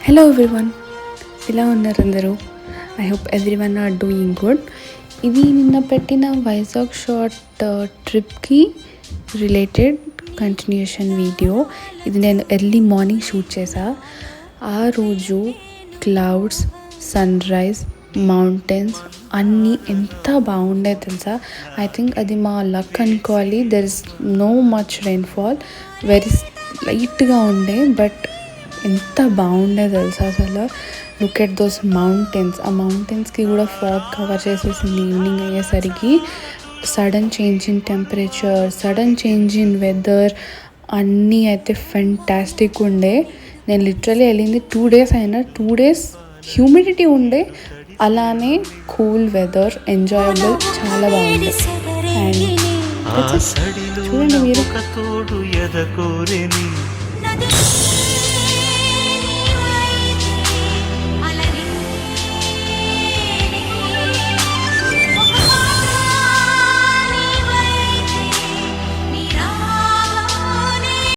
Hello everyone, ఎలా ఉన్నారు అందరూ? I hope everyone are doing good. ఇది నిన్న పెట్టిన వైజాగ్ షార్ట్ ట్రిప్కి రిలేటెడ్ కంటిన్యూషన్ వీడియో. ఇది నేను ఎర్లీ మార్నింగ్ షూట్ చేశా. ఆ రోజు క్లౌడ్స్, సన్ రైజ్, మౌంటైన్స్ అన్నీ ఎంత బాగుండే తెలుసా. ఐ థింక్ అది మా లక్ అనుకోవాలి. There is no much rainfall, very లైట్గా ఉండే, బట్ ఎంత బాగుండే తెలుసా అసలు. Look at those mountains. ఆ మౌంటైన్స్కి కూడా ఫాగ్ కవర్ చేసేసింది ఈవినింగ్ అయ్యేసరికి. Sudden change in temperature, sudden change in weather అన్నీ అయితే ఫెంటాస్టిక్ ఉండే. నేను లిటరలీ వెళ్ళింది 2 days అయినా 2 days హ్యూమిడిటీ ఉండే, అలానే కూల్ వెదర్, ఎంజాయబుల్, చాలా బాగుంది. అండ్ చూడండి మీరు.